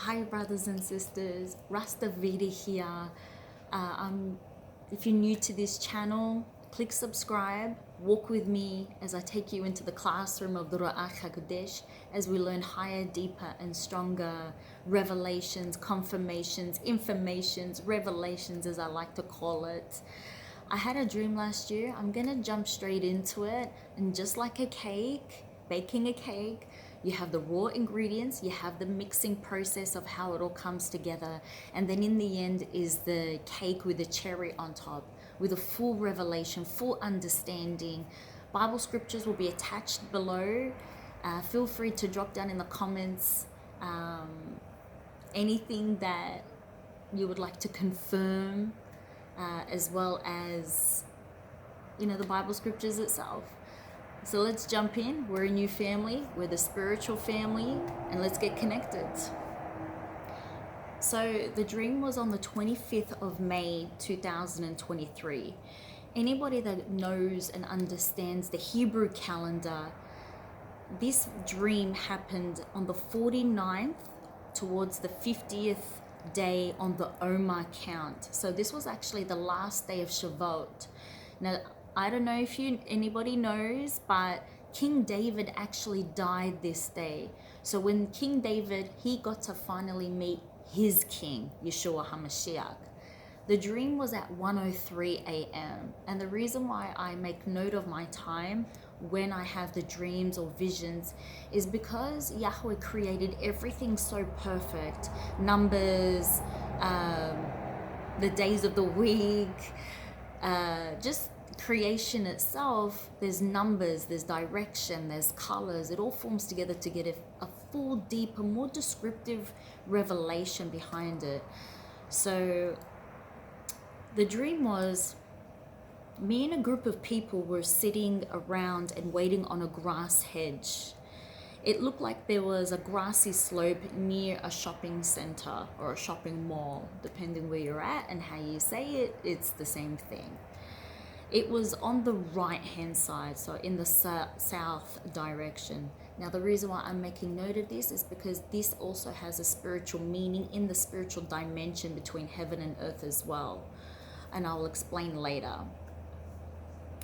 Hi brothers and sisters, Rasta Vida here. If you're new to this channel, click subscribe, walk with me as I take you into the classroom of the Ruach HaKodesh as we learn higher, deeper and stronger revelations, confirmations, informations, revelations as I like to call it. I had a dream last year. I'm gonna jump straight into it, and just like a cake, baking a cake, you have the raw ingredients, you have the mixing process of how it all comes together, and then in the end is the cake with the cherry on top, with a full revelation, full understanding. Bible scriptures will be attached below. Feel free to drop down in the comments anything that you would like to confirm, as well as, the Bible scriptures itself. So let's jump in. We're a new family. We're the spiritual family, and let's get connected. So the dream was on the 25th of May, 2023. Anybody that knows and understands the Hebrew calendar, this dream happened on the 49th towards the 50th day on the Omer count. So this was actually the last day of Shavuot. Now, I don't know if anybody knows, but King David actually died this day. So when King David, he got to finally meet his king, Yeshua HaMashiach. The dream was at 1:03 a.m. And the reason why I make note of my time when I have the dreams or visions is because Yahweh created everything so perfect. Numbers, the days of the week, just creation itself. There's numbers, there's direction, there's colors. It all forms together to get a full, deeper, more descriptive revelation behind it. So the dream was, me and a group of people were sitting around and waiting on a grass hedge. It looked like there was a grassy slope near a shopping center or a shopping mall, depending where you're at and how you say it, it's the same thing. It was on the right hand side, so in the south direction. Now the reason why I'm making note of this is because this also has a spiritual meaning in the spiritual dimension between heaven and earth as well, and I'll explain later.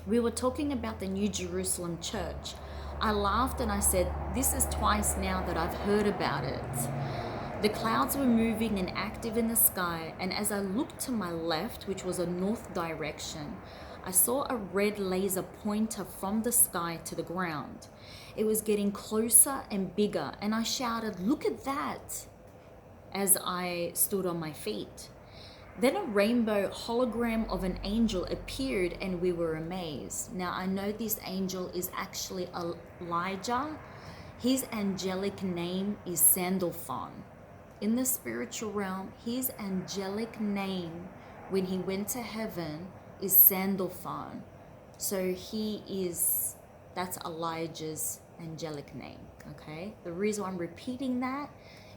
We were talking about the New Jerusalem church. I laughed and I said, this is twice now that I've heard about it. The clouds were moving and active in the sky, and as I looked to my left, which was a north direction, I saw a red laser pointer from the sky to the ground. It was getting closer and bigger, and I shouted, "Look at that!" as I stood on my feet. Then a rainbow hologram of an angel appeared, and we were amazed. Now I know this angel is actually Elijah. His angelic name is Sandalphon. In the spiritual realm, his angelic name when he went to heaven is Sandalphon. So that's Elijah's angelic name, okay? The reason I'm repeating that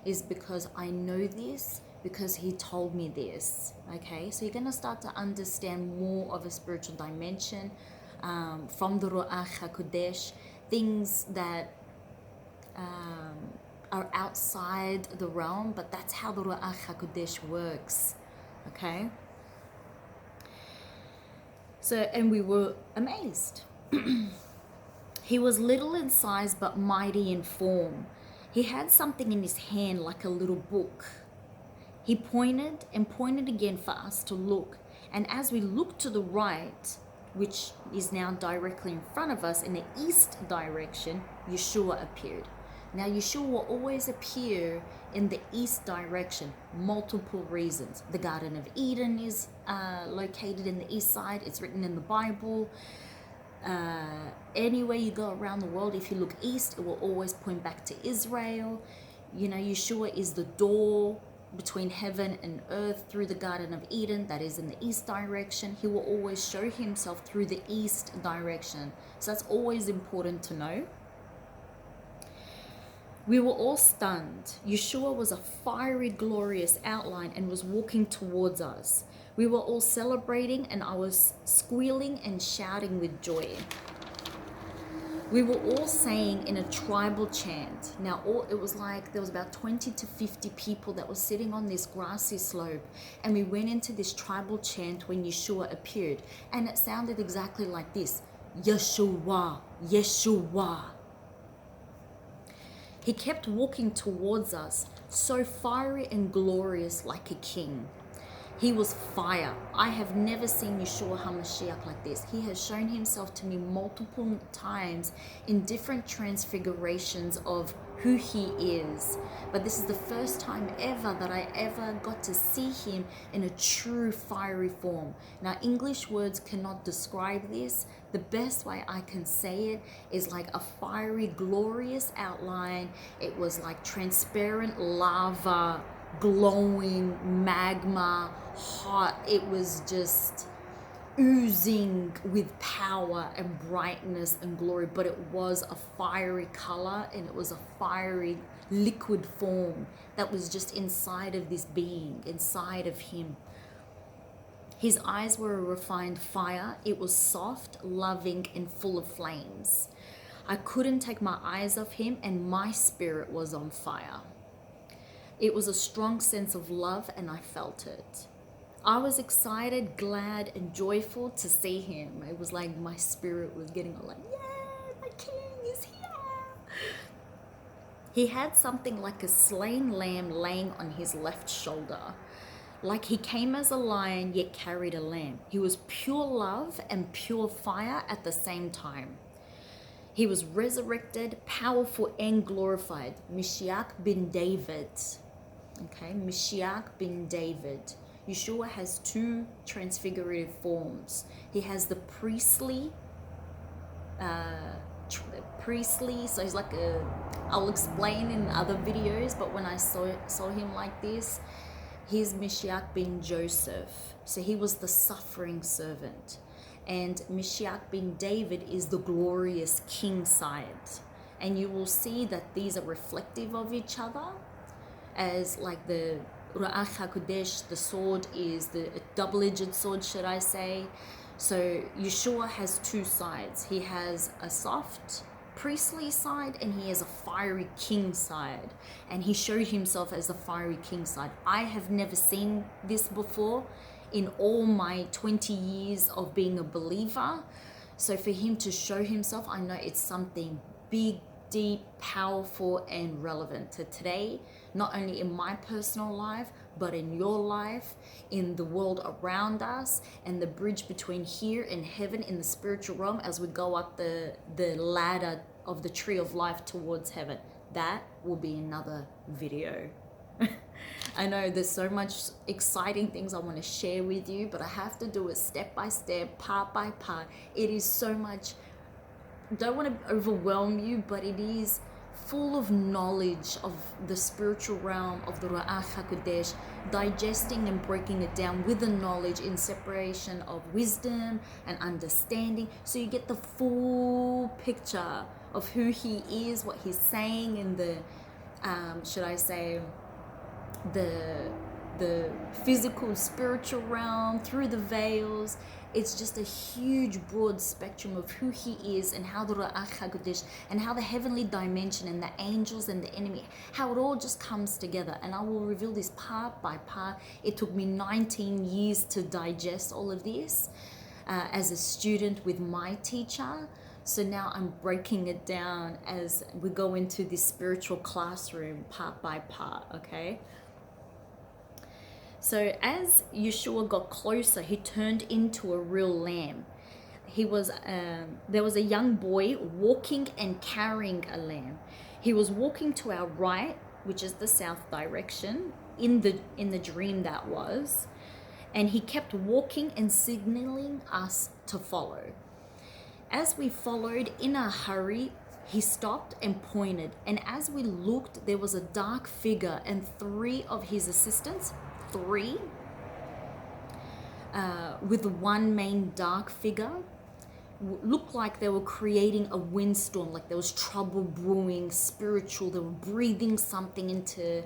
is because I know this, because he told me this, okay? So you're gonna start to understand more of a spiritual dimension from the Ruach HaKodesh, things that are outside the realm, but that's how the Ruach HaKodesh works, okay? So, and we were amazed. He was little in size, but mighty in form. He had something in his hand like a little book. He pointed and pointed again for us to look. And as we looked to the right, which is now directly in front of us in the east direction, Yeshua appeared. Now, Yeshua will always appear in the east direction, multiple reasons. The Garden of Eden is located in the east side. It's written in the Bible. Anywhere you go around the world, if you look east, it will always point back to Israel. Yeshua is the door between heaven and earth through the Garden of Eden, that is in the east direction. He will always show himself through the east direction. So that's always important to know. We were all stunned. Yeshua was a fiery, glorious outline and was walking towards us. We were all celebrating, and I was squealing and shouting with joy. We were all saying in a tribal chant. Now, it was like there was about 20 to 50 people that were sitting on this grassy slope, and we went into this tribal chant when Yeshua appeared, and it sounded exactly like this: Yeshua, Yeshua. He kept walking towards us, so fiery and glorious like a king. He was fire. I have never seen Yeshua HaMashiach like this. He has shown himself to me multiple times in different transfigurations of who he is. But this is the first time ever that I ever got to see him in a true fiery form. Now, English words cannot describe this. The best way I can say it is like a fiery, glorious outline. It was like transparent lava, glowing magma, hot. It was just oozing with power and brightness and glory, but it was a fiery color, and it was a fiery liquid form that was just inside of this being, inside of him. His eyes were a refined fire. It was soft, loving, and full of flames. I couldn't take my eyes off him, and my spirit was on fire. It was a strong sense of love, and I felt it. I was excited, glad, and joyful to see him. It was like my spirit was getting all like, yeah, my king is here. He had something like a slain lamb laying on his left shoulder. Like he came as a lion, yet carried a lamb. He was pure love and pure fire at the same time. He was resurrected, powerful, and glorified. Mashiach bin David. Okay, Mashiach bin David. Yeshua has two transfigurative forms. He has the priestly, so he's like I'll explain in other videos, but when I saw him like this, he's Mashiach bin Joseph. So he was the suffering servant. And Mashiach bin David is the glorious king side. And you will see that these are reflective of each other, as like the Ruach HaKodesh, the sword is the double-edged sword, should I say. So Yeshua has two sides. He has a soft priestly side, and he has a fiery king side. And he showed himself as the fiery king side. I have never seen this before in all my 20 years of being a believer. So for him to show himself, I know it's something big, deep, powerful, and relevant to today, not only in my personal life, but in your life, in the world around us, and the bridge between here and heaven in the spiritual realm as we go up the ladder of the tree of life towards heaven. That will be another video. I know there's so much exciting things I want to share with you, but I have to do it step by step, part by part. It is so much, don't want to overwhelm you, but it is full of knowledge of the spiritual realm of the Ruach HaKodesh, digesting and breaking it down with the knowledge in separation of wisdom and understanding, so you get the full picture of who he is, what he's saying in the, should I say, the physical, spiritual realm, through the veils. It's just a huge, broad spectrum of who he is, and how the Ruach HaKodesh and how the heavenly dimension and the angels and the enemy, how it all just comes together. And I will reveal this part by part. It took me 19 years to digest all of this as a student with my teacher. So now I'm breaking it down as we go into this spiritual classroom part by part, okay? So as Yeshua got closer, he turned into a real lamb. There was a young boy walking and carrying a lamb. He was walking to our right, which is the south direction, in the dream that was. And he kept walking and signaling us to follow. As we followed in a hurry, he stopped and pointed. And as we looked, there was a dark figure and three of his assistants, with one main dark figure, looked like they were creating a windstorm, like there was trouble brewing, spiritual. They were breathing something into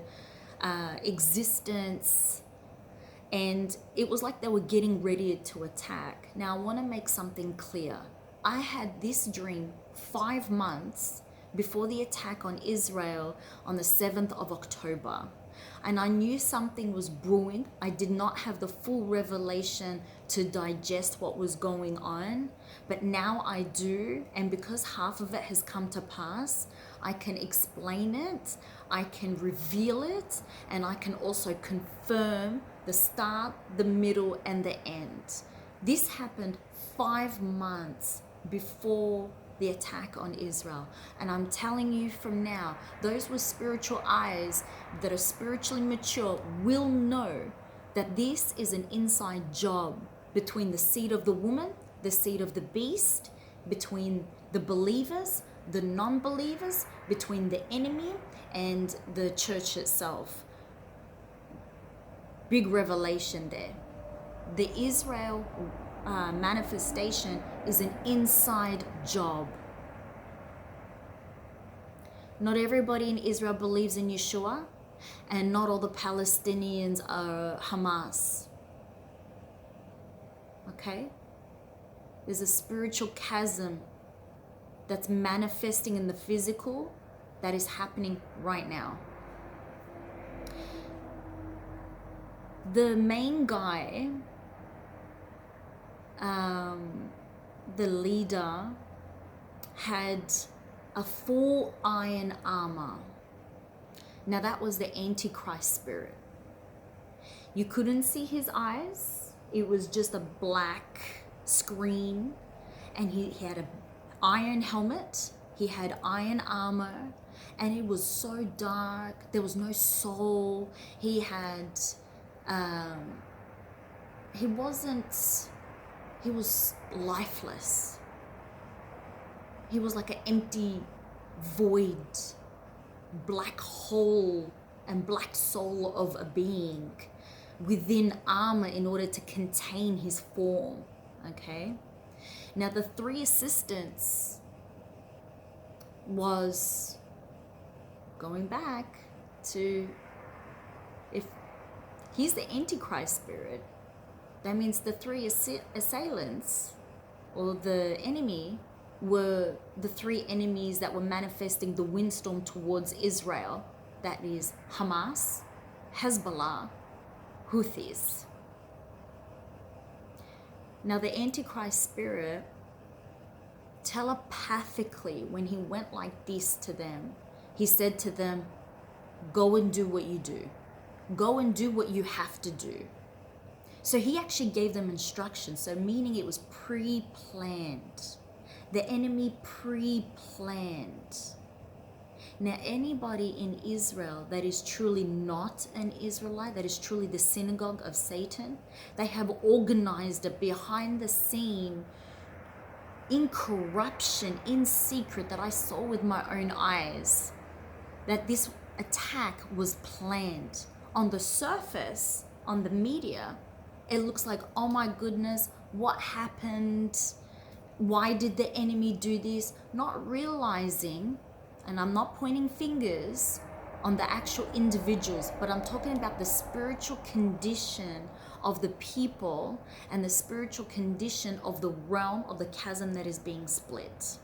existence, and it was like they were getting ready to attack. Now I want to make something clear. I had this dream 5 months before the attack on Israel on the 7th of October. And I knew something was brewing. I did not have the full revelation to digest what was going on, but now I do. And because half of it has come to pass, I can explain it, I can reveal it, and I can also confirm the start, the middle, and the end. This happened 5 months before the attack on Israel. And I'm telling you from now, those with spiritual eyes that are spiritually mature will know that this is an inside job between the seed of the woman, the seed of the beast, between the believers, the non-believers, between the enemy and the church itself. Big revelation there. The Israel manifestation is an inside job. Not everybody in Israel believes in Yeshua, and not all the Palestinians are Hamas. Okay? There's a spiritual chasm that's manifesting in the physical that is happening right now. The main guy, the leader, had a full iron armor. Now that was the Antichrist spirit. You couldn't see his eyes. It was just a black screen, and he had an iron helmet. He had iron armor, and it was so dark. There was no soul. He had, he was lifeless. He was like an empty void, black hole and black soul of a being within armor in order to contain his form. Okay? Now the 3 assistants was going back to, if he's the Antichrist spirit, that means the 3 assailants or the enemy were the 3 enemies that were manifesting the windstorm towards Israel. That is Hamas, Hezbollah, Houthis. Now the Antichrist spirit, telepathically, when he went like this to them, he said to them, go and do what you do. Go and do what you have to do. So he actually gave them instructions, so meaning it was pre-planned. The enemy pre-planned. Now, anybody in Israel that is truly not an Israelite, that is truly the synagogue of Satan, they have organized it behind the scene in corruption, in secret, that I saw with my own eyes, that this attack was planned. On the surface, on the media, it looks like, oh my goodness, what happened? Why did the enemy do this? Not realizing, and I'm not pointing fingers on the actual individuals, but I'm talking about the spiritual condition of the people and the spiritual condition of the realm of the chasm that is being split.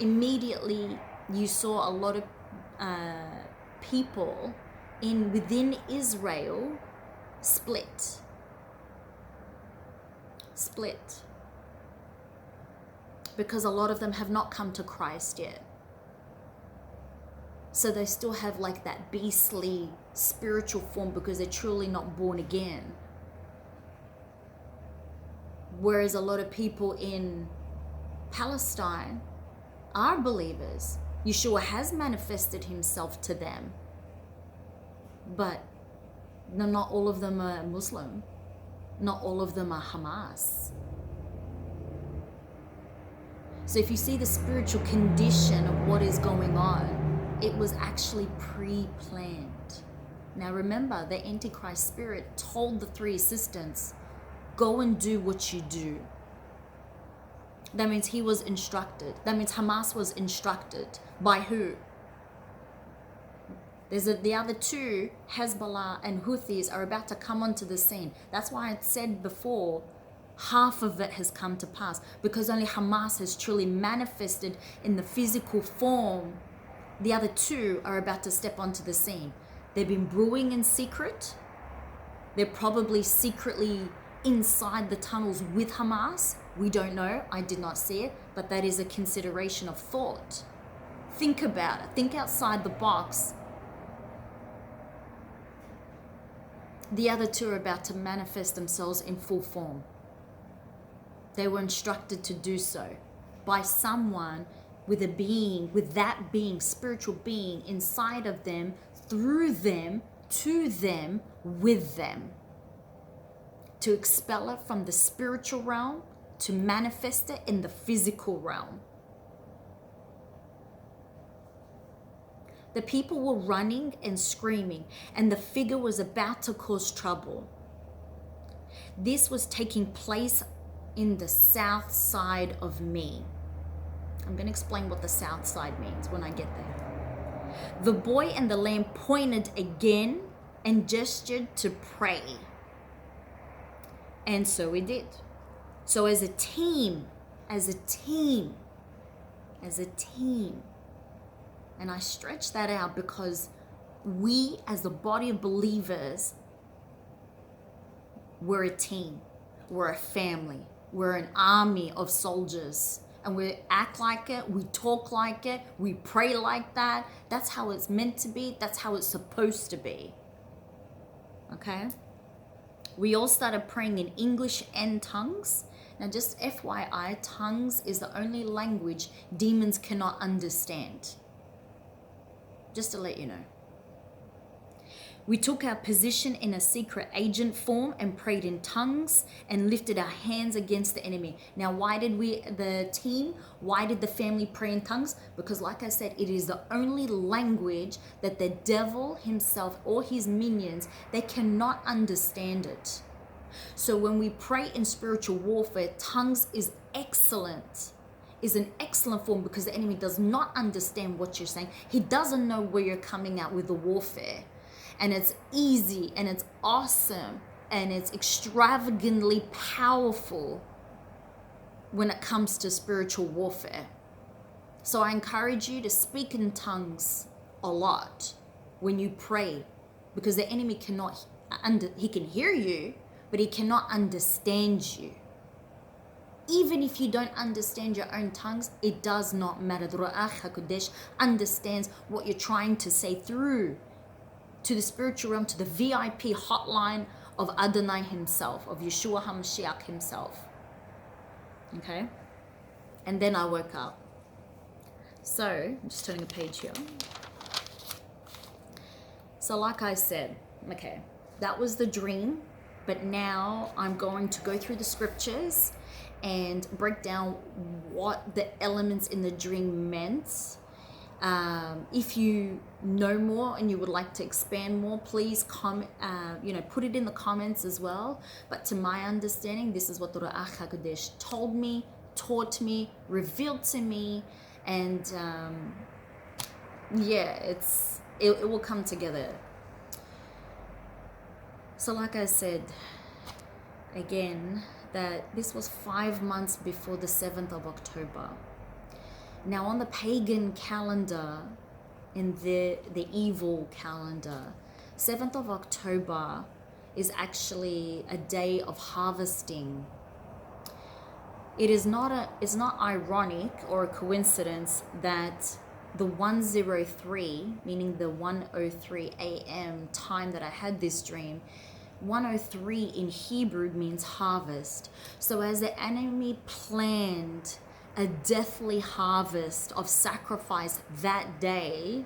Immediately, you saw a lot of people within Israel split. Because a lot of them have not come to Christ yet. So they still have like that beastly spiritual form because they're truly not born again. Whereas a lot of people in Palestine are believers. Yeshua has manifested himself to them. But not all of them are Muslim. Not all of them are Hamas. So if you see the spiritual condition of what is going on, it was actually pre-planned. Now remember, the Antichrist spirit told the 3 assistants, go and do what you do. That means he was instructed. That means Hamas was instructed. By who? The other 2, Hezbollah and Houthis, are about to come onto the scene. That's why I said before, Half of it has come to pass because only Hamas has truly manifested in the physical form. The other two are about to step onto the scene. They've been brewing in secret. They're probably secretly inside the tunnels with Hamas. We don't know. I did not see it, but that is a consideration of thought. Think about it. Think outside the box. The other two are about to manifest themselves in full form. They were instructed to do so by someone with a being, with that being, spiritual being inside of them, through them, to them, with them. To expel it from the spiritual realm, to manifest it in the physical realm. The people were running and screaming, and the figure was about to cause trouble. This was taking place in the south side of me. I'm going to explain what the south side means when I get there. The boy and the lamb pointed again and gestured to pray. And so we did. So as a team, and I stretch that out because we as the body of believers, we're a team, we're a family, we're an army of soldiers, and we act like it, we talk like it, we pray like that. That's how it's meant to be, that's how it's supposed to be. Okay? We all started praying in English and tongues. Now just FYI, tongues is the only language demons cannot understand. Just to let you know. We took our position in a secret agent form and prayed in tongues and lifted our hands against the enemy. Now, why did the family pray in tongues? Because like I said, it is the only language that the devil himself or his minions, they cannot understand it. So when we pray in spiritual warfare, tongues is excellent. Is an excellent form because the enemy does not understand what you're saying. He doesn't know where you're coming out with the warfare. And it's easy and it's awesome and it's extravagantly powerful when it comes to spiritual warfare. So I encourage you to speak in tongues a lot when you pray, because the enemy he can hear you, but he cannot understand you. Even if you don't understand your own tongues, it does not matter. The Ruach HaKodesh understands what you're trying to say through to the spiritual realm, to the VIP hotline of Adonai himself, of Yeshua HaMashiach himself. Okay? And then I woke up. So, I'm just turning a page here. So like I said, okay, that was the dream, but now I'm going to go through the scriptures and break down what the elements in the dream meant. If you know more and you would like to expand more, please put it in the comments as well. But to my understanding, this is what the Ruach HaKodesh told me, taught me, revealed to me, and it will come together. So like I said, again, that this was 5 months before the 7th of October. Now on the pagan calendar, in the evil calendar, 7th of October is actually a day of harvesting. It's not ironic or a coincidence that the 103, meaning the 1:03 a.m. time that I had this dream, 103 in Hebrew means harvest. So as the enemy planned a deathly harvest of sacrifice that day,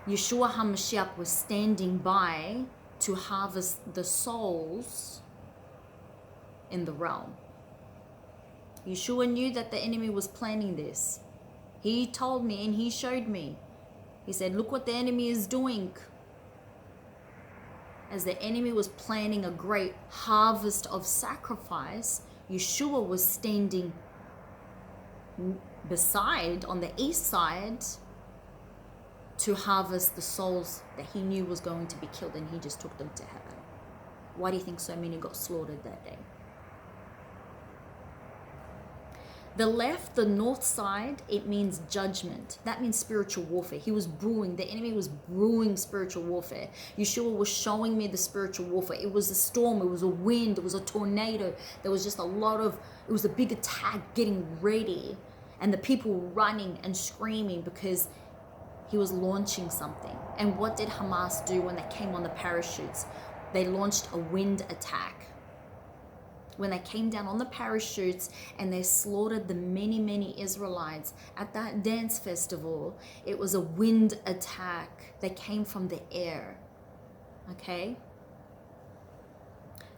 Yeshua HaMashiach was standing by to harvest the souls in the realm. Yeshua knew that the enemy was planning this. He told me and he showed me. He said, look what the enemy is doing. As the enemy was planning a great harvest of sacrifice, Yeshua was standing beside, on the east side, to harvest the souls that he knew was going to be killed, and he just took them to heaven. Why do you think so many got slaughtered that day? The left, the north side, it means judgment. That means spiritual warfare. He was brewing, the enemy was brewing spiritual warfare. Yeshua was showing me the spiritual warfare. It was a storm, it was a wind, it was a tornado. There was just it was a big attack getting ready. And the people were running and screaming because he was launching something. And what did Hamas do when they came on the parachutes? They launched a wind attack. When they came down on the parachutes and they slaughtered the many Israelites at that dance festival, it was a wind attack. They came from the air. Okay?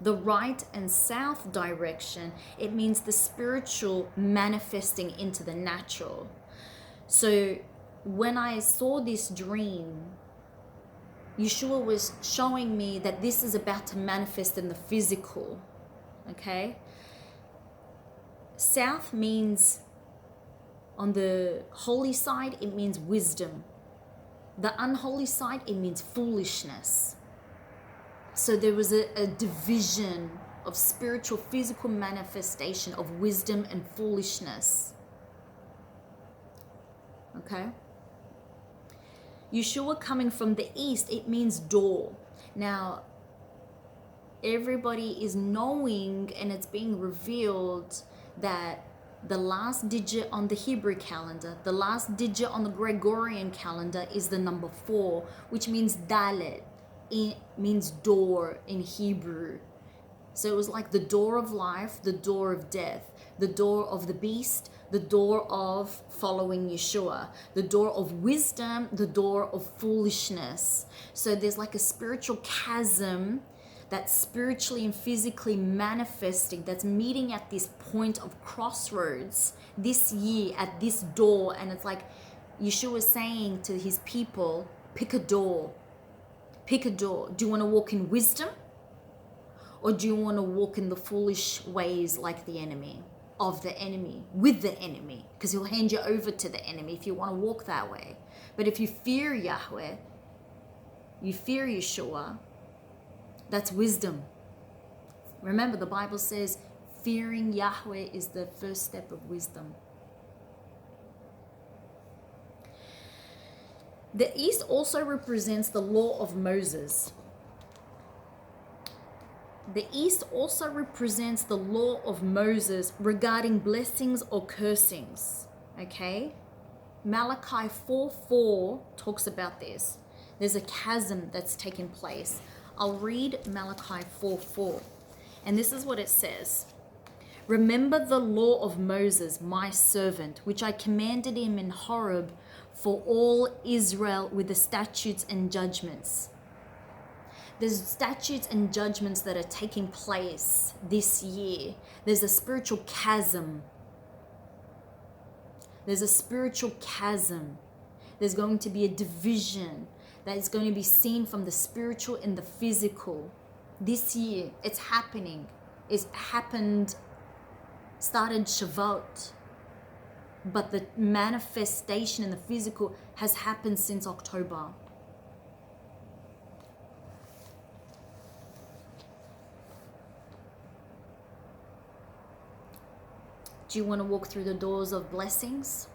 The right and south direction, it means the spiritual manifesting into the natural. So when I saw this dream, Yeshua was showing me that this is about to manifest in the physical. Okay? South means, on the holy side, it means wisdom. The unholy side, it means foolishness. So there was a division of spiritual, physical manifestation of wisdom and foolishness. Okay? Yeshua coming from the east, it means door. Now, everybody is knowing and it's being revealed that the last digit on the Hebrew calendar, the last digit on the Gregorian calendar is the number 4, which means Dalet. It means door in Hebrew. So it was like the door of life, the door of death, the door of the beast, the door of following Yeshua, the door of wisdom, the door of foolishness. So there's like a spiritual chasm that's spiritually and physically manifesting, that's meeting at this point of crossroads this year at this door. And it's like Yeshua is saying to his people, pick a door. Pick a door. Do you want to walk in wisdom? Or do you want to walk in the foolish ways like the enemy, of the enemy, with the enemy? Because he'll hand you over to the enemy if you want to walk that way. But if you fear Yahweh, you fear Yeshua, that's wisdom. Remember, the Bible says fearing Yahweh is the first step of wisdom. The east also represents the law of Moses. The east also represents the law of Moses regarding blessings or cursings. Okay? Malachi 4:4 talks about this. There's a chasm that's taken place. I'll read Malachi 4:4. And this is what it says. Remember the law of Moses, my servant, which I commanded him in Horeb for all Israel with the statutes and judgments. There's statutes and judgments that are taking place this year. There's a spiritual chasm. There's a spiritual chasm. There's going to be a division that is going to be seen from the spiritual and the physical. This year, it's happening. It's happened, started Shavuot. But the manifestation in the physical has happened since October. Do you want to walk through the doors of blessings,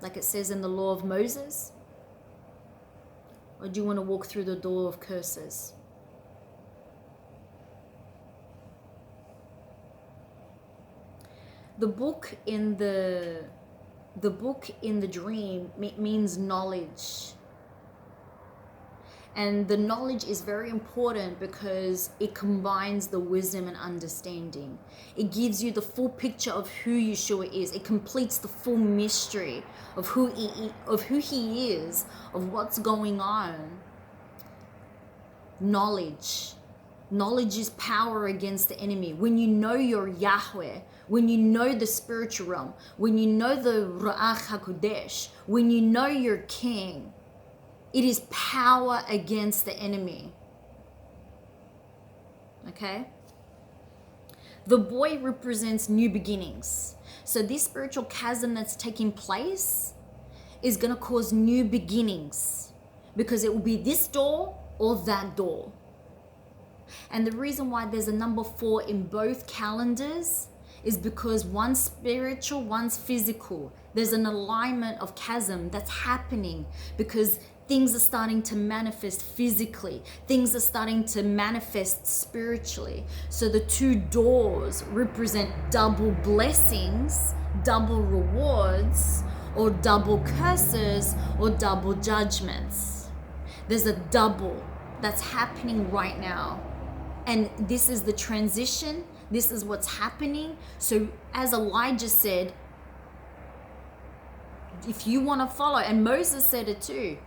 like it says in the law of Moses? Or do you want to walk through the door of curses? The book in the dream means knowledge. And the knowledge is very important because it combines the wisdom and understanding. It gives you the full picture of who Yeshua is. It completes the full mystery of who he is, of what's going on. Knowledge. Knowledge is power against the enemy. When you know your Yahweh, when you know the spiritual realm, when you know the Ruach HaKodesh, when you know your King, it is power against the enemy. Okay? The boy represents new beginnings. So this spiritual chasm that's taking place is going to cause new beginnings, because it will be this door or that door. And the reason why there's a number 4 in both calendars is because one's spiritual, one's physical. There's an alignment of chasm that's happening because things are starting to manifest physically. Things are starting to manifest spiritually. So the two doors represent double blessings, double rewards, or double curses, or double judgments. There's a double that's happening right now. And this is the transition. This is what's happening. So as Elijah said, if you want to follow, and Moses said it too,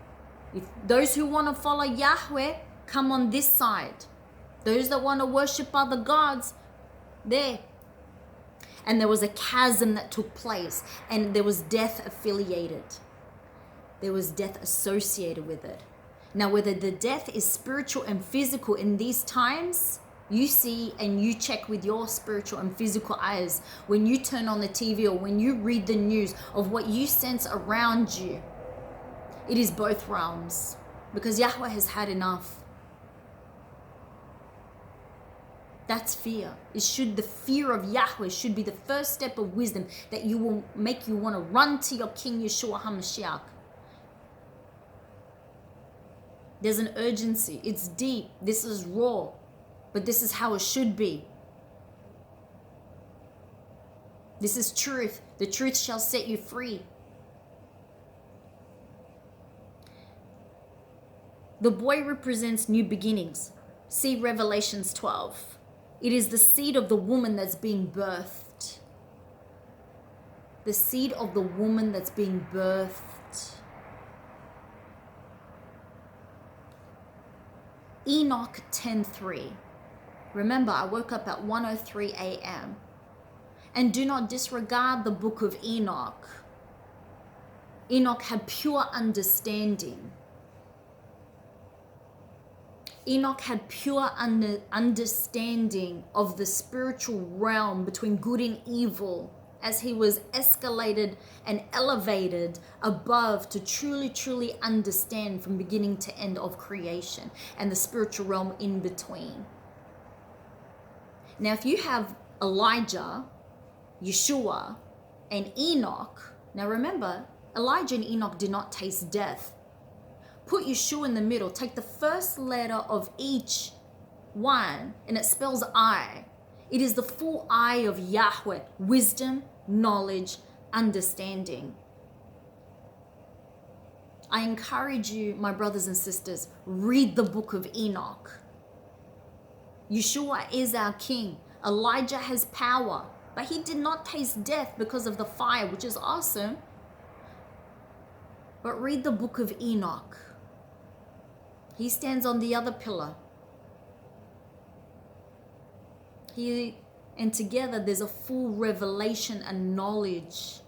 if those who want to follow Yahweh, come on this side. Those that want to worship other gods, there. And there was a chasm that took place, and there was death affiliated. There was death associated with it. Now, whether the death is spiritual and physical in these times, you see and you check with your spiritual and physical eyes when you turn on the TV or when you read the news of what you sense around you. It is both realms, because Yahweh has had enough. That's fear. The fear of Yahweh should be the first step of wisdom that you will make you want to run to your King Yeshua HaMashiach. There's an urgency. It's deep. This is raw. But this is how it should be. This is truth. The truth shall set you free. The boy represents new beginnings. See Revelations 12. It is the seed of the woman that's being birthed. The seed of the woman that's being birthed. Enoch 10:3. Remember, I woke up at 1:03 a.m. And do not disregard the book of Enoch. Enoch had pure understanding. Enoch had pure understanding of the spiritual realm between good and evil, as he was escalated and elevated above to truly understand from beginning to end of creation and the spiritual realm in between. Now, if you have Elijah, Yeshua, and Enoch, now remember, Elijah and Enoch did not taste death. Put Yeshua in the middle. Take the first letter of each one, and it spells I. It is the full I of Yahweh. Wisdom, knowledge, understanding. I encourage you, my brothers and sisters, read the book of Enoch. Yeshua is our king. Elijah has power, but he did not taste death because of the fire, which is awesome. But read the book of Enoch. He stands on the other pillar. And together there's a full revelation and knowledge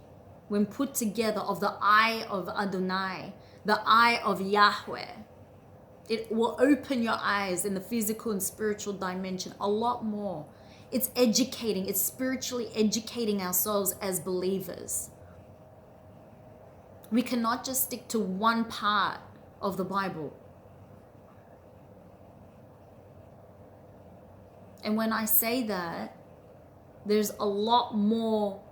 when put together of the eye of Adonai, the eye of Yahweh. It will open your eyes in the physical and spiritual dimension a lot more. It's educating, it's spiritually educating ourselves as believers. We cannot just stick to one part of the Bible. And when I say that, there's a lot more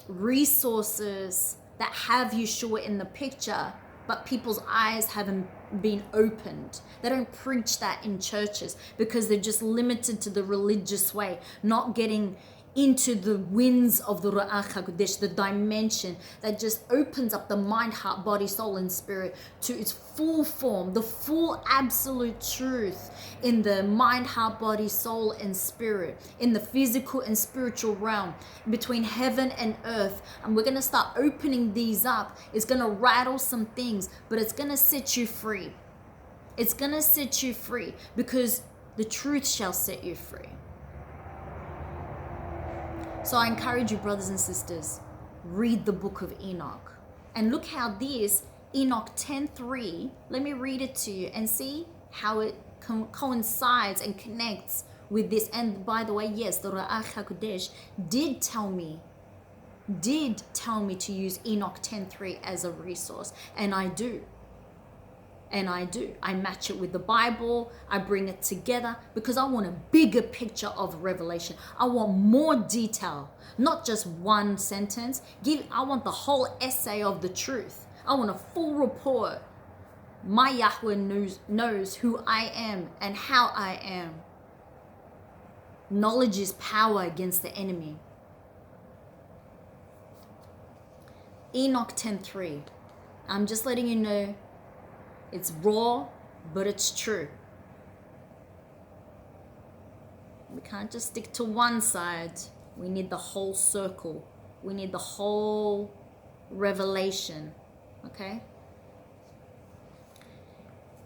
resources that have Yeshua in the picture, but people's eyes haven't been opened. They don't preach that in churches because they're just limited to the religious way, not getting into the winds of the Ruach HaKodesh, the dimension that just opens up the mind, heart, body, soul, and spirit to its full form, the full absolute truth in the mind, heart, body, soul, and spirit, in the physical and spiritual realm, between heaven and earth. And we're going to start opening these up. It's going to rattle some things, but it's going to set you free. It's going to set you free because the truth shall set you free. So I encourage you, brothers and sisters, read the book of Enoch. And look how this, Enoch 10:3, let me read it to you and see how it coincides and connects with this. And by the way, yes, the Ruach HaKodesh did tell me to use Enoch 10:3 as a resource. And I do. And I do. I match it with the Bible. I bring it together because I want a bigger picture of revelation. I want more detail, not just one sentence. I want the whole essay of the truth. I want a full report. My Yahweh knows who I am and how I am. Knowledge is power against the enemy. Enoch 10:3. I'm just letting you know it's raw, but it's true. We can't just stick to one side. We need the whole circle. We need the whole revelation. Okay?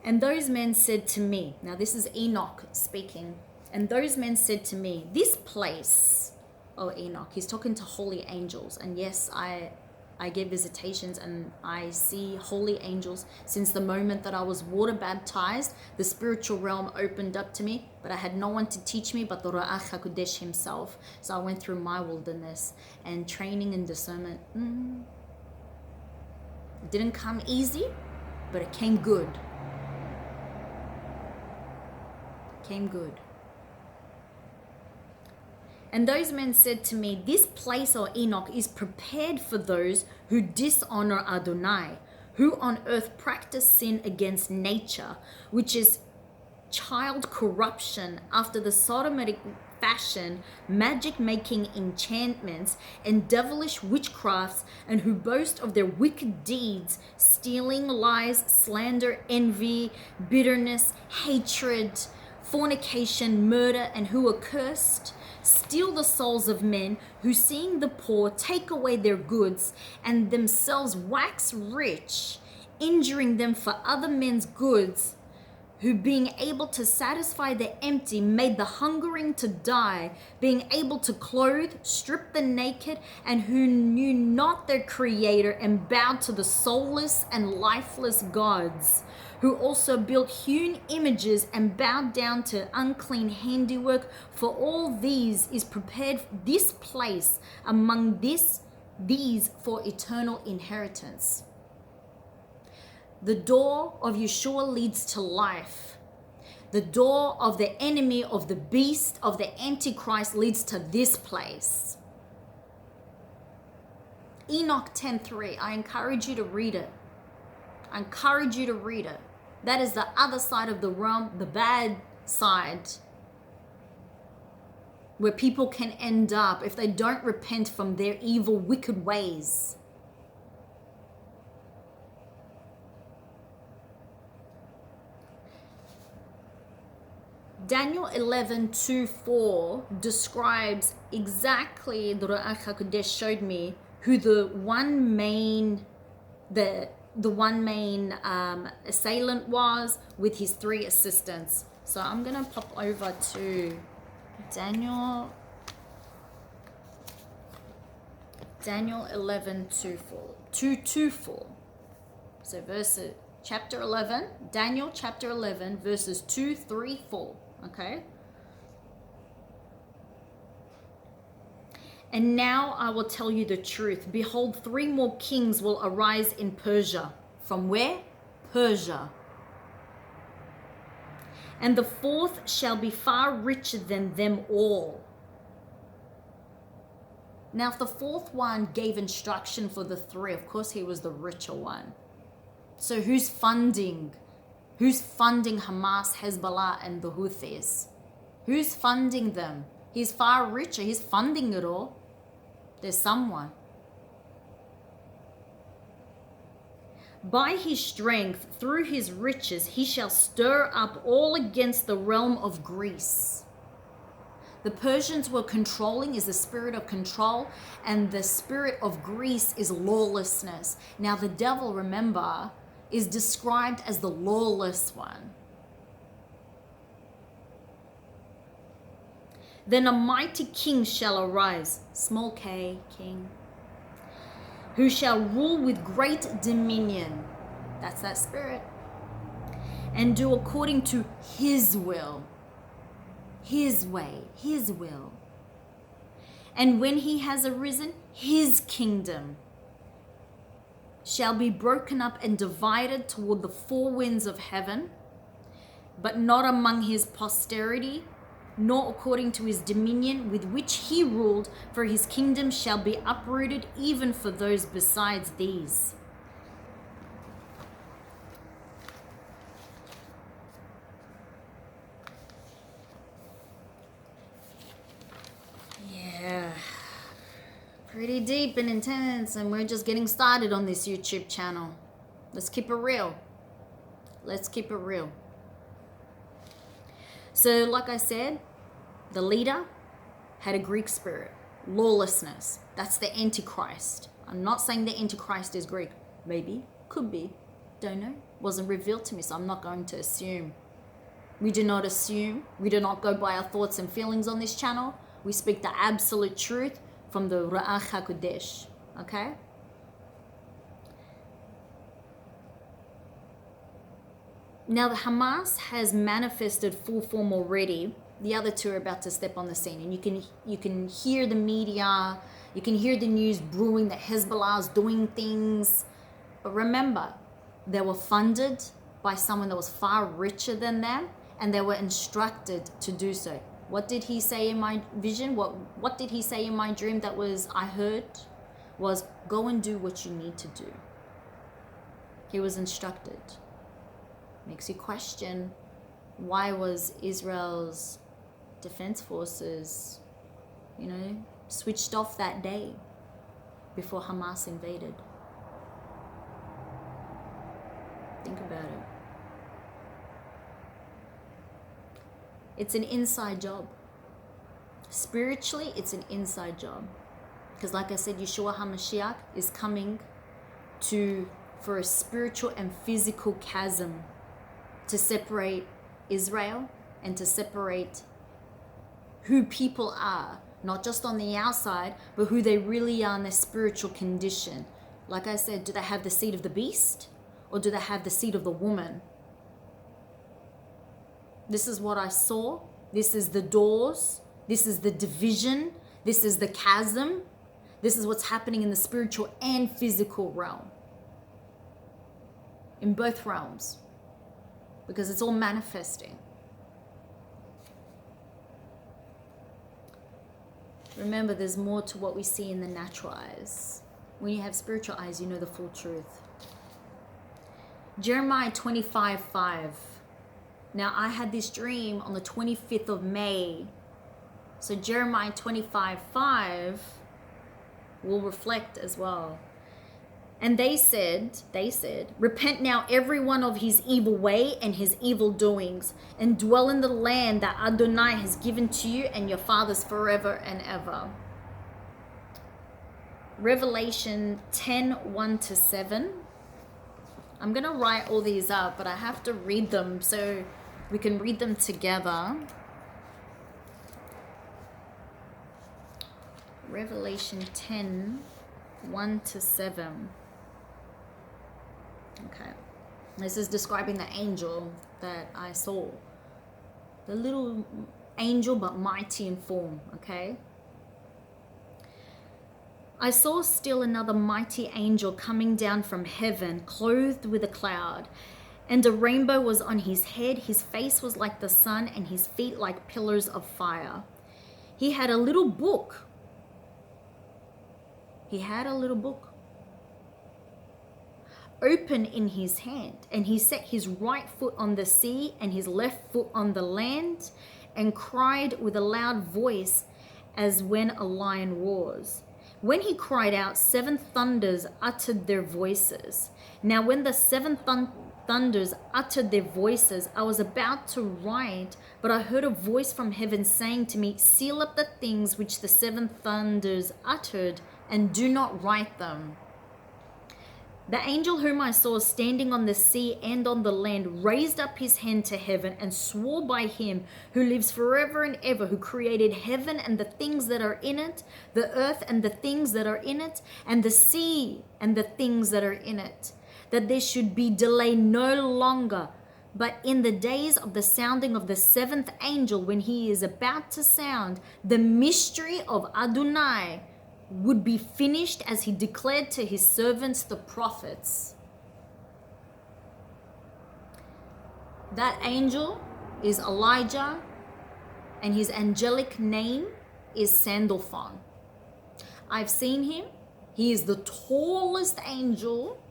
And those men said to me, now this is Enoch speaking, and those men said to me, this place, oh Enoch, he's talking to holy angels. And yes, I get visitations and I see holy angels. Since the moment that I was water baptized, the spiritual realm opened up to me, but I had no one to teach me but the Ruach HaKodesh himself. So I went through my wilderness and training and discernment. It didn't come easy, but it came good. Came good. And those men said to me, this place, or Enoch, is prepared for those who dishonor Adonai, who on earth practice sin against nature, which is child corruption after the sodomitic fashion, magic making enchantments, and devilish witchcrafts, and who boast of their wicked deeds, stealing, lies, slander, envy, bitterness, hatred, fornication, murder, and who are cursed, steal the souls of men, who seeing the poor take away their goods and themselves wax rich, injuring them for other men's goods, who being able to satisfy the empty made the hungering to die, being able to clothe, strip the naked, and who knew not their creator and bowed to the soulless and lifeless gods, who also built hewn images and bowed down to unclean handiwork. For all these is prepared this place among these for eternal inheritance. The door of Yeshua leads to life. The door of the enemy, of the beast, of the Antichrist leads to this place. Enoch 10:3. I encourage you to read it. I encourage you to read it. That is the other side of the realm, the bad side, where people can end up if they don't repent from their evil, wicked ways. Daniel 11:2-4 describes exactly, the Ruach HaKodesh showed me, who the one main assailant was with his 3 assistants. So I'm going to pop over to Daniel 11:2-4. So Daniel chapter 11 verses 2, 3, 4. Okay. And now I will tell you the truth. Behold, 3 more kings will arise in Persia. From where? Persia. And the 4th shall be far richer than them all. Now, if the 4th one gave instruction for the 3, of course he was the richer one. So who's funding Hamas, Hezbollah, and the Houthis? Who's funding them? He's far richer. He's funding it all. There's someone. By his strength, through his riches, he shall stir up all against the realm of Greece. The Persians were controlling, is the spirit of control, and the spirit of Greece is lawlessness. Now the devil, remember, is described as the lawless one. Then a mighty king shall arise, small k, king, who shall rule with great dominion. That's that spirit. And do according to his will, his way, his will. And when he has arisen, his kingdom shall be broken up and divided toward the four winds of heaven, but not among his posterity, nor according to his dominion with which he ruled, for his kingdom shall be uprooted even for those besides these. Yeah, pretty deep and intense, and we're just getting started on this YouTube channel. Let's keep it real. Let's keep it real. So like I said, the leader had a Greek spirit, lawlessness. That's the Antichrist. I'm not saying the Antichrist is Greek. Maybe, could be, don't know. Wasn't revealed to me, so I'm not going to assume. We do not assume. We do not go by our thoughts and feelings on this channel. We speak the absolute truth from the Ruach HaKodesh, okay? Now the Hamas has manifested full form already. The other two are about to step on the scene, and you can hear the media, you can hear the news brewing that Hezbollah is doing things. But remember, they were funded by someone that was far richer than them, and they were instructed to do so. What did he say in my vision? What did he say in my dream that I heard was, go and do what you need to do. He was instructed. Makes you question, why was Israel's defense forces, switched off that day before Hamas invaded? Think about it. It's an inside job. Spiritually, it's an inside job. Because like I said, Yeshua HaMashiach is coming for a spiritual and physical chasm to separate Israel and to separate who people are, not just on the outside, but who they really are in their spiritual condition. Like I said, do they have the seed of the beast or do they have the seed of the woman? This is what I saw. This is the doors. This is the division. This is the chasm. This is what's happening in the spiritual and physical realm. In both realms. Because it's all manifesting. Remember, there's more to what we see in the natural eyes. When you have spiritual eyes, you know the full truth. Jeremiah 25:5. Now, I had this dream on the 25th of May. So Jeremiah 25:5 will reflect as well. And they said, repent now every one of his evil way and his evil doings, and dwell in the land that Adonai has given to you and your fathers forever and ever. Revelation 10:1-7. I'm going to write all these up, but I have to read them so we can read them together. Revelation 10:1-7. Okay, this is describing the angel that I saw. The little angel, but mighty in form, okay? I saw still another mighty angel coming down from heaven, clothed with a cloud, and a rainbow was on his head. His face was like the sun, and his feet like pillars of fire. He had a little book. Open in his hand, and he set his right foot on the sea and his left foot on the land, and cried with a loud voice as when a lion roars. When he cried out, 7 thunders uttered their voices. Now when the 7 thunders uttered their voices, I was about to write, but I heard a voice from heaven saying to me, seal up the things which the 7 thunders uttered, and do not write them. The angel whom I saw standing on the sea and on the land raised up his hand to heaven and swore by him who lives forever and ever, who created heaven and the things that are in it, the earth and the things that are in it, and the sea and the things that are in it, that there should be delay no longer, but in the days of the sounding of the 7th angel, when he is about to sound, the mystery of Adonai would be finished as he declared to his servants, the prophets. That angel is Elijah, and his angelic name is Sandalphon. I've seen him. He is the tallest angel.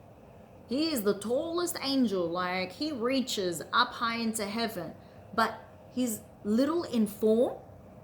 He is the tallest angel. Like, he reaches up high into heaven. But he's little in form